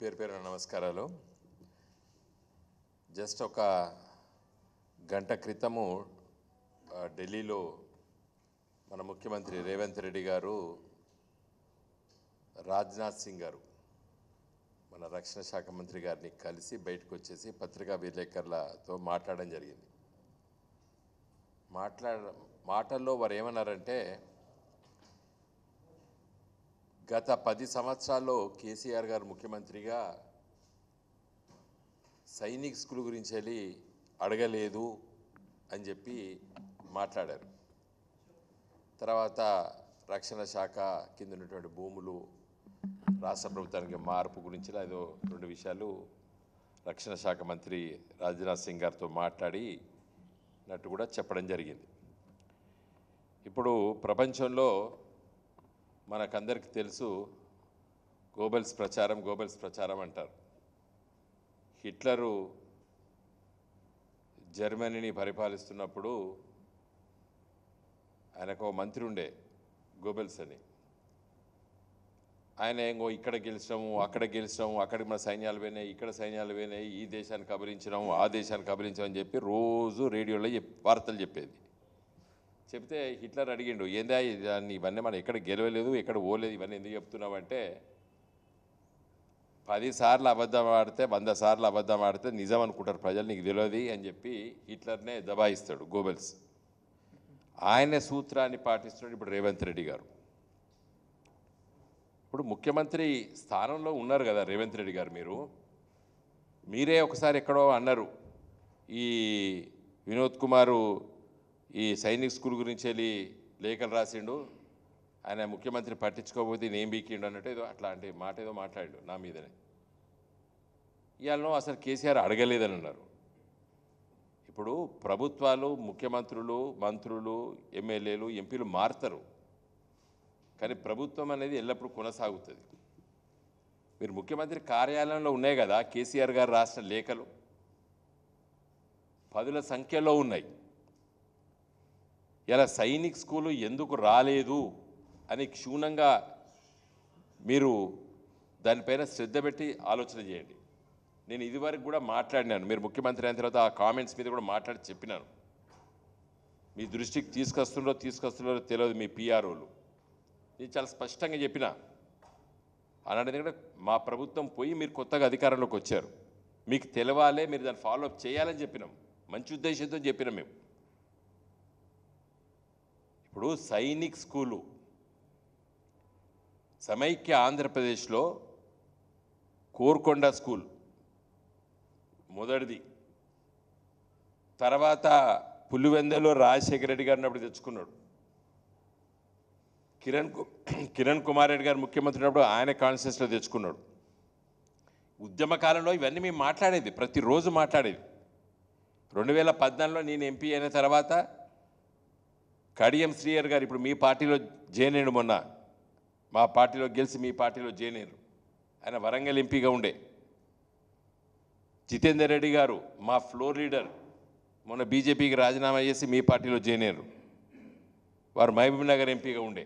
పేరు నమస్కారాలు. జస్ట్ ఒక గంట క్రితము ఢిల్లీలో మన ముఖ్యమంత్రి రేవంత్ రెడ్డి గారు రాజ్నాథ్ సింగ్ గారు మన రక్షణ శాఖ మంత్రి గారిని కలిసి బయటకు వచ్చేసి పత్రికా విలేకరులతో మాట్లాడడం జరిగింది. మాటల్లో వారు ఏమన్నారంటే, గత 10 సంవత్సరాల్లో కేసీఆర్ గారు ముఖ్యమంత్రిగా సైనిక్ స్కూల్ గురించి వెళ్ళి అడగలేదు అని చెప్పి మాట్లాడారు. తర్వాత రక్షణ శాఖ కింద ఉన్నటువంటి భూములు రాష్ట్ర ప్రభుత్వానికి మార్పు గురించి ఏదో 2 విషయాలు రక్షణ శాఖ మంత్రి రాజ్నాథ్ సింగ్ గారితో మాట్లాడినట్టు కూడా చెప్పడం జరిగింది. ఇప్పుడు ప్రపంచంలో మనకందరికీ తెలుసు, గోబెల్స్ ప్రచారం అంటారు. హిట్లరు జర్మనీని పరిపాలిస్తున్నప్పుడు ఆయనకు ఒక మంత్రి ఉండే, గోబెల్స్ అని. ఆయన ఇక్కడ గెలిచినాము, అక్కడ గెలిచినాము, అక్కడికి మన సైన్యాలు పోయినాయి, ఇక్కడ సైన్యాలు పోయినాయి, ఈ దేశాన్ని కబలించినాము, ఆ దేశాన్ని కబలించామని చెప్పి రోజు రేడియోలో వార్తలు చెప్పేది. చెప్తే హిట్లర్ అడిగిండు, ఏందా ఇవన్నీ మనం ఎక్కడ గెలవలేదు, ఎక్కడ పోలేదు, ఇవన్నీ ఎందుకు చెప్తున్నామంటే, 10 సార్లు అబద్ధం ఆడితే 100 సార్లు అబద్ధం ఆడితే నిజం అనుకుంటారు ప్రజలు, నీకు తెలియదు అని చెప్పి హిట్లర్నే దబాయిస్తాడు గోబెల్స్. ఆయనే సూత్రాన్ని పాటిస్తున్నాడు ఇప్పుడు రేవంత్ రెడ్డి గారు. ఇప్పుడు ముఖ్యమంత్రి స్థానంలో ఉన్నారు కదా రేవంత్ రెడ్డి గారు. మీరే ఒకసారి ఎక్కడో అన్నారు, ఈ వినోద్ కుమారు ఈ సైనిక్ స్కూల్ గురించి వెళ్ళి లేఖలు రాసిండు, ఆయన ముఖ్యమంత్రి పట్టించుకోకపోతే నేను బీకిండు అన్నట్టు ఏదో అట్లాంటి మాట ఏదో మాట్లాడు నా మీదనే. ఇవాళ అసలు కేసీఆర్ అడగలేదని అన్నారు. ఇప్పుడు ప్రభుత్వాలు, ముఖ్యమంత్రులు, మంత్రులు, ఎమ్మెల్యేలు, ఎంపీలు మారుతారు, కానీ ప్రభుత్వం అనేది ఎల్లప్పుడూ కొనసాగుతుంది. మీరు ముఖ్యమంత్రి కార్యాలయంలో ఉన్నాయి కదా కేసీఆర్ గారు రాసిన లేఖలు, 10ల సంఖ్యలో ఉన్నాయి. ఇలా సైనిక్ స్కూలు ఎందుకు రాలేదు అని క్షుణ్ణంగా మీరు దానిపైన శ్రద్ధ పెట్టి ఆలోచన చేయండి. నేను ఇదివరకు కూడా మాట్లాడినాను, మీరు ముఖ్యమంత్రి అయిన తర్వాత ఆ కామెంట్స్ మీద కూడా మాట్లాడి చెప్పినాను. మీ దృష్టికి తీసుకొస్తున్నారో తెలియదు మీ పిఆర్ఓలు. నేను చాలా స్పష్టంగా చెప్పిన అన్నాడు. ఎందుకంటే మా ప్రభుత్వం పోయి మీరు కొత్తగా అధికారంలోకి వచ్చారు, మీకు తెలవాలే, మీరు దాన్ని ఫాలోఅప్ చేయాలని చెప్పినాం, మంచి ఉద్దేశంతో చెప్పినాం మేము. ఇప్పుడు సైనిక్ స్కూలు సమైక్య ఆంధ్రప్రదేశ్లో కోర్కొండ స్కూల్ మొదటిది, తర్వాత పులివెందలో రాజశేఖర రెడ్డి గారిని అప్పుడు తెచ్చుకున్నాడు. కిరణ్ కుమార్ రెడ్డి గారు ముఖ్యమంత్రి ఉన్నప్పుడు ఆయన కాన్స్టిట్యూన్సీలో తెచ్చుకున్నాడు. ఉద్యమ కాలంలో ఇవన్నీ మేము మాట్లాడేది, ప్రతిరోజు మాట్లాడేది. 2014లో నేను ఎంపీ అయిన తర్వాత కడియం శ్రీయర్ గారు ఇప్పుడు మీ పార్టీలో జాయిన్ అయ్యాడు, మొన్న మా పార్టీలో గెలిచి మీ పార్టీలో జాయిన్ అయ్యారు. ఆయన వరంగల్ ఎంపీగా ఉండే. జితేందర్ రెడ్డి గారు మా ఫ్లోర్ లీడర్, మొన్న బీజేపీకి రాజీనామా చేసి మీ పార్టీలో జాయిన్ అయ్యారు. వారు మహబూబ్ నగర్ ఎంపీగా ఉండే.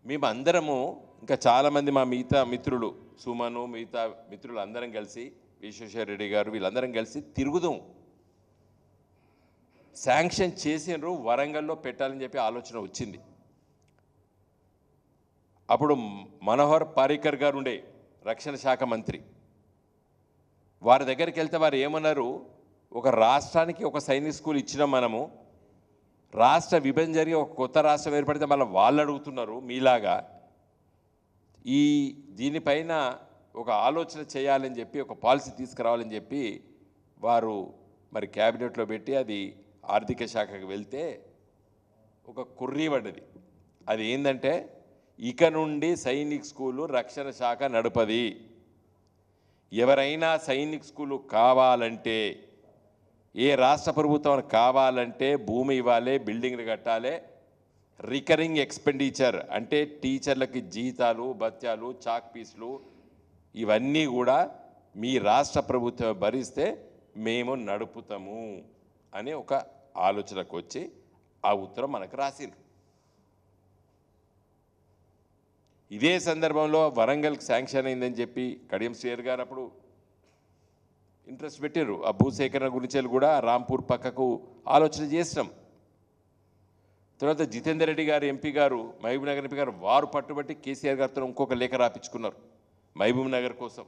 మేము అందరము, ఇంకా చాలామంది మా మిగతా మిత్రులు, సుమను, మిగతా మిత్రులు అందరం కలిసి, విశ్వేశ్వర రెడ్డి గారు, వీళ్ళందరం కలిసి తిరుగుదాం. శాంక్షన్ చేసినారు, వరంగల్లో పెట్టాలని చెప్పి ఆలోచన వచ్చింది. అప్పుడు మనోహర్ పారికర్ గారు ఉండే రక్షణ శాఖ మంత్రి. వారి దగ్గరికి వెళ్తే వారు ఏమన్నారు, ఒక రాష్ట్రానికి ఒక సైనిక్ స్కూల్ ఇచ్చినాం మనము, రాష్ట్ర విభజన జరిగి ఒక కొత్త రాష్ట్రం ఏర్పడితే మళ్ళీ వాళ్ళు అడుగుతున్నారు మీలాగా, దీనిపైన ఒక ఆలోచన చేయాలని చెప్పి, ఒక పాలసీ తీసుకురావాలని చెప్పి వారు మరి క్యాబినెట్లో పెట్టి అది ఆర్థిక శాఖకు వెళ్తే ఒక కుర్రీ పడ్డది. అది ఏంటంటే, ఇక నుండి సైనిక్ స్కూలు రక్షణ శాఖ నడుపది. ఎవరైనా సైనిక్ స్కూలు కావాలంటే, ఏ రాష్ట్ర ప్రభుత్వం కావాలంటే భూమి ఇవ్వాలి, బిల్డింగ్లు కట్టాలి, రికరింగ్ ఎక్స్పెండిచర్ అంటే టీచర్లకి జీతాలు, భత్యాలు, చాక్ పీసులు ఇవన్నీ కూడా మీ రాష్ట్ర ప్రభుత్వం భరిస్తే మేము నడుపుతాము అని ఒక ఆలోచనకు వచ్చి ఆ ఉత్తరం మనకు రాసిండ్రు. ఇదే సందర్భంలో వరంగల్కి శాంక్షన్ అయిందని చెప్పి కడియం శ్రీహరి గారు అప్పుడు ఇంట్రెస్ట్ పెట్టారు. ఆ భూసేకరణ గురించి కూడా రాంపూర్ పక్కకు ఆలోచన చేసినాం. తర్వాత జితేందర్ రెడ్డి గారు ఎంపీ గారు, మహబూబ్ నగర్ ఎంపీ గారు వారు పట్టుబట్టి కేసీఆర్ గారితో ఇంకొక లేఖ రాపించుకున్నారు మహబూబ్ నగర్ కోసం.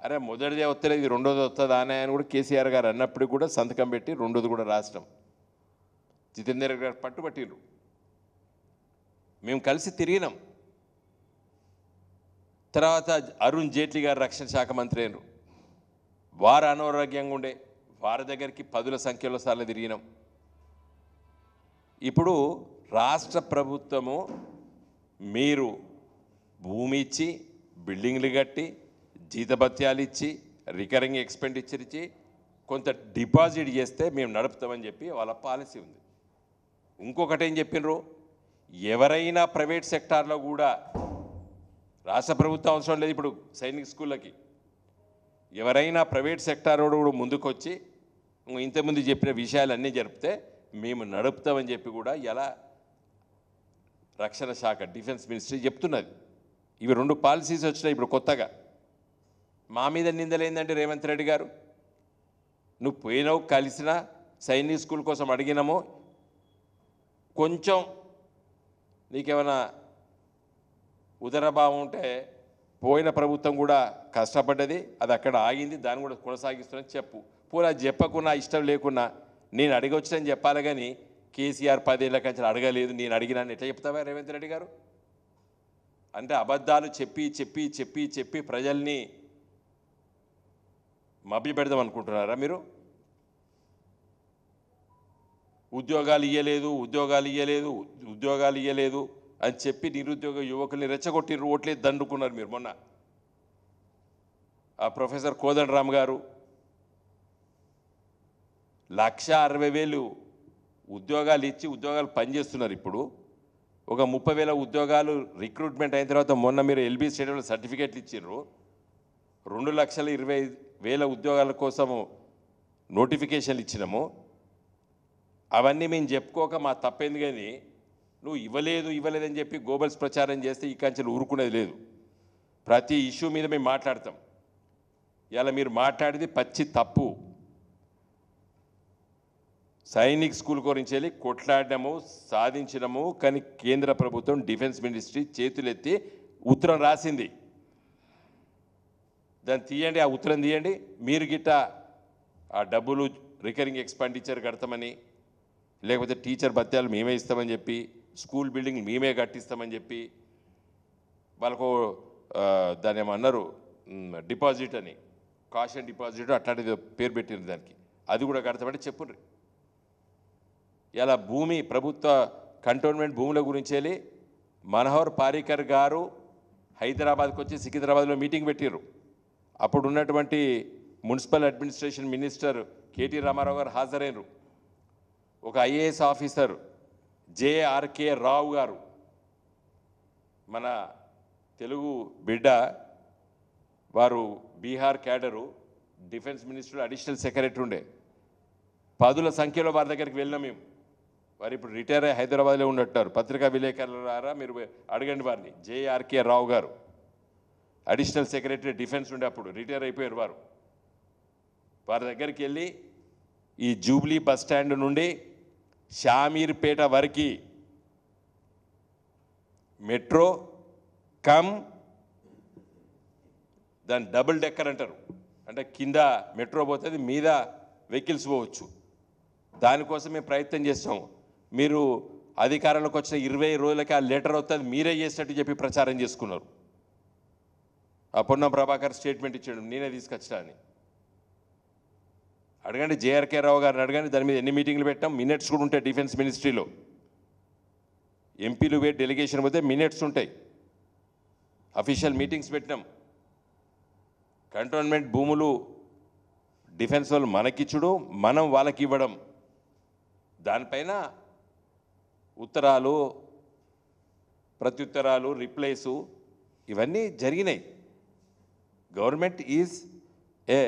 అరే మొదటిదే వస్తలేదు, ఇది రెండోది వస్తుందా అని ఆయన కూడా కేసీఆర్ గారు అన్నప్పుడు కూడా సంతకం పెట్టి రెండోది కూడా రాసినాం. జితేందర్ రెడ్డి గారు పట్టుబట్టిండ్రు, మేము కలిసి తిరిగినాం. తర్వాత అరుణ్ జైట్లీ గారు రక్షణ శాఖ మంత్రి అయినరు, వారు అనారోగ్యంగా ఉండే వారి దగ్గరికి పదుల సంఖ్యలో సార్లు తిరిగినాం. ఇప్పుడు రాష్ట్ర ప్రభుత్వము మీరు భూమి ఇచ్చి, బిల్డింగ్లు కట్టి, జీతభత్యాలు ఇచ్చి, రికరింగ్ ఎక్స్పెండిచర్ ఇచ్చి కొంత డిపాజిట్ చేస్తే మేము నడుపుతామని చెప్పి వాళ్ళ పాలసీ ఉంది. ఇంకొకటి ఏం చెప్పినారు, ఎవరైనా ప్రైవేట్ సెక్టార్లో కూడా రాష్ట్ర ప్రభుత్వం అవసరం లేదు. ఇప్పుడు సైనిక్ స్కూళ్ళకి ఎవరైనా ప్రైవేట్ సెక్టార్ కూడా ముందుకొచ్చి ఇంతకుముందు చెప్పిన విషయాలన్నీ జరిపితే మేము నడుపుతామని చెప్పి కూడా ఇలా రక్షణ శాఖ డిఫెన్స్ మినిస్ట్రీ చెప్తున్నది. ఇవి రెండు పాలసీస్ వచ్చినాయి ఇప్పుడు కొత్తగా. మా మీద నిందలేందంటే రేవంత్ రెడ్డి గారు, నువ్వు పోయినావు, కలిసినా, సైనిక్ స్కూల్ కోసం అడిగినామో, కొంచెం నీకేమైనా ఉదరభావం ఉంటే పోయిన ప్రభుత్వం కూడా కష్టపడ్డది, అది అక్కడ ఆగింది, దాన్ని కూడా కొనసాగిస్తున్నా చెప్పు. పోలా చెప్పకున్నా, ఇష్టం లేకున్నా నేను అడగొచ్చానని చెప్పాలి, కానీ కేసీఆర్ 10 ఏళ్ల కంచెలు అడగలేదు, నేను అడిగినాను ఎట్లా చెప్తావా రేవంత్ రెడ్డి గారు? అంటే అబద్ధాలు చెప్పి చెప్పి చెప్పి చెప్పి ప్రజల్ని మభ్య పెడదాం అనుకుంటున్నారా మీరు? ఉద్యోగాలు ఇయ్యలేదు, ఉద్యోగాలు ఇయ్యలేదు, ఉద్యోగాలు ఇయ్యలేదు అని చెప్పి నిరుద్యోగ యువకుల్ని రెచ్చగొట్టిర్రు, ఓట్లేదు దండుకున్నారు మీరు. మొన్న ఆ ప్రొఫెసర్ కోదండరామ్ గారు 1,60,000 ఉద్యోగాలు ఇచ్చి ఉద్యోగాలు పనిచేస్తున్నారు. ఇప్పుడు ఒక 30,000 ఉద్యోగాలు రిక్రూట్మెంట్ అయిన తర్వాత మొన్న మీరు ఎల్బీ స్టేడియంలో సర్టిఫికేట్లు ఇచ్చిర్రు. 2,20,000 ఉద్యోగాల కోసము నోటిఫికేషన్లు ఇచ్చినాము. అవన్నీ మేము చెప్పుకోక మా తప్పేంది, కానీ నువ్వు ఇవ్వలేదని చెప్పి గోబల్స్ ప్రచారం చేస్తే ఈ కంచెలు ఊరుకునేది లేదు. ప్రతి ఇష్యూ మీద మేము మాట్లాడతాం. ఇలా మీరు మాట్లాడేది పచ్చి తప్పు. సైనిక్ స్కూల్ గురించి వెళ్ళి కొట్లాడము, సాధించినము, కానీ కేంద్ర ప్రభుత్వం డిఫెన్స్ మినిస్ట్రీ చేతులెత్తి ఉత్తరం రాసింది. దాన్ని తీయండి, ఆ ఉత్తరం తీయండి. మీరు గిట్ట ఆ డబ్బులు రికరింగ్ ఎక్స్పెండిచర్ కడతామని, లేకపోతే టీచర్ భత్యాలు మేమే ఇస్తామని చెప్పి, స్కూల్ బిల్డింగ్ మేమే కట్టిస్తామని చెప్పి వాళ్ళకు దాన్ని ఏమన్నారు డిపాజిట్ అని, కాషన్ డిపాజిట్ అట్లాంటిది పేరు పెట్టిన దానికి, అది కూడా కడతామంటే చెప్పుర్రి. ఇలా భూమి ప్రభుత్వ కంటోన్మెంట్ భూముల గురించి వెళ్ళి మనోహర్ పారీకర్ గారు హైదరాబాద్కి వచ్చి సికింద్రాబాద్లో మీటింగ్ పెట్టారు. అప్పుడు ఉన్నటువంటి municipal administration minister KT Rama Rao garu హాజరైనరు. ఒక ఐఏఎస్ ఆఫీసర్ జేఆర్కే రావు గారు, మన తెలుగు బిడ్డ, వారు Bihar cadre, defence minister additional secretary ఉండే. పదుల సంఖ్యలో వారి దగ్గరికి వెళ్ళినాం మేము. వారు ఇప్పుడు రిటైర్ అయ్యి హైదరాబాద్లో ఉన్నట్టారు. పత్రికా విలేకరులారా మీరు అడగండి వారిని. జేఆర్కే రావు గారు అడిషనల్ సెక్రటరీ డిఫెన్స్ ఉండే, అప్పుడు రిటైర్ అయిపోయారు వారు. వారి దగ్గరికి వెళ్ళి ఈ జూబ్లీ బస్ స్టాండ్ నుండి షామీర్పేట వరకు మెట్రో కమ్ దాని డబుల్ డెక్కర్ అంటారు, అంటే కింద మెట్రో పోతుంది, మీద వెహికల్స్ పోవచ్చు. దానికోసం మేము ప్రయత్నం చేస్తాము. మీరు అధికారంలోకి వచ్చిన 20 రోజులకి ఆ లెటర్ వస్తుంది, మీరే చేసినట్టు చెప్పి ప్రచారం చేసుకున్నారు. ఆ పొన్నం ప్రభాకర్ స్టేట్మెంట్ ఇచ్చాడు, నేనే తీసుకొచ్చా అని. అడగండి జేఆర్కే రావు గారిని అడగండి, దాని మీద ఎన్ని మీటింగ్లు పెట్టాం, మినిట్స్ కూడా ఉంటాయి. డిఫెన్స్ మినిస్ట్రీలో ఎంపీలు పోయి డెలిగేషన్ పోతే మినిట్స్ ఉంటాయి. అఫీషియల్ మీటింగ్స్ పెట్టినాం. కంటోన్మెంట్ భూములు డిఫెన్స్ వాళ్ళు మనకిచ్చుడు, మనం వాళ్ళకి ఇవ్వడం, దానిపైన ఉత్తరాలు, ప్రత్యుత్తరాలు, రిప్లైసు ఇవన్నీ జరిగినాయి. Government is a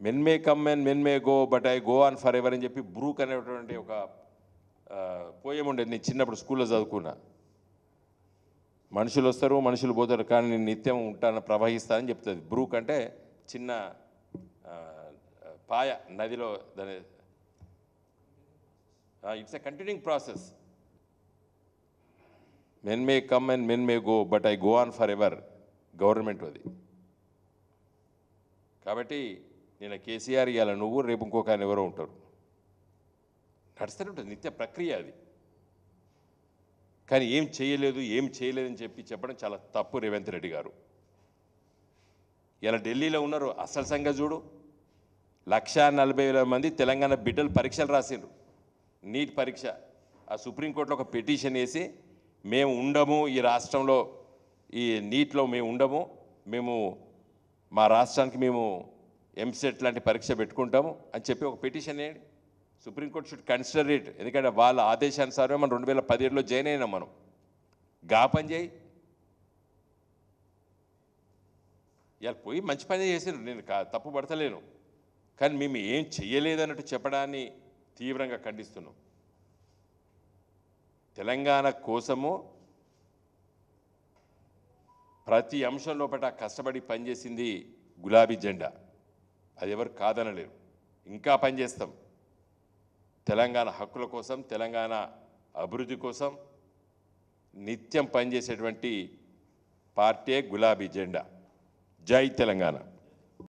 men may come and men may go but I go on for ever అని చెప్పి బ్రూక్ అనేటువంటి ఒక పోయం ఉండేది, నేను చిన్నప్పుడు స్కూల్లో చదువుకున్నా. మనుషులు వస్తారు మనుషులు పోతారు కానీ నేను నిత్యం ఉంటాను ప్రవహిస్తానని చెప్తుంది. బ్రూక్ అంటే చిన్న పాయ నదిలో దాని it's a continuing process. Men may come and men may go but I go on for ever government అది. కాబట్టి నేను కేసీఆర్ ఇవ్వాలి నువ్వు రేపు ఇంకొక ఆయన ఎవరో ఉంటారు, నడుస్తూనే ఉంటుంది నిత్య ప్రక్రియ అది. కానీ ఏం చేయలేదని చెప్పడం చాలా తప్పు రేవంత్ రెడ్డి గారు. ఇలా ఢిల్లీలో ఉన్నారు, అసలు సంగతి చూడు, 140,000 మంది తెలంగాణ బిడ్డలు పరీక్షలు రాసిండ్రు, నీట్ పరీక్ష. ఆ సుప్రీంకోర్టులో ఒక పిటిషన్ వేసి మేము ఉండము ఈ రాష్ట్రంలో, ఈ నీట్లో మేము ఉండము, మేము మా రాష్ట్రానికి మేము ఎంసెట్ లాంటి పరీక్ష పెట్టుకుంటాము అని చెప్పి ఒక పిటిషన్ వేయండి. Supreme court should consider it. ఎందుకంటే వాళ్ళ ఆదేశానుసారమే మనం 2017లో జాయిన్ అయినాం. మనం గా పని చేయి. ఇలా పోయి మంచి పని చేసారు, నేను తప్పు పడతలేను, కానీ మేము ఏం చెయ్యలేదన్నట్టు చెప్పడాన్ని తీవ్రంగా ఖండిస్తున్నాం. తెలంగాణ కోసము ప్రతి అంశం లోపల కష్టపడి పనిచేసింది గులాబీ జెండా, అది ఎవరు కాదనలేరు. ఇంకా పనిచేస్తాం తెలంగాణ హక్కుల కోసం, తెలంగాణ అభివృద్ధి కోసం నిత్యం పనిచేసేటువంటి పార్టీ గులాబీ జెండా. జై తెలంగాణ.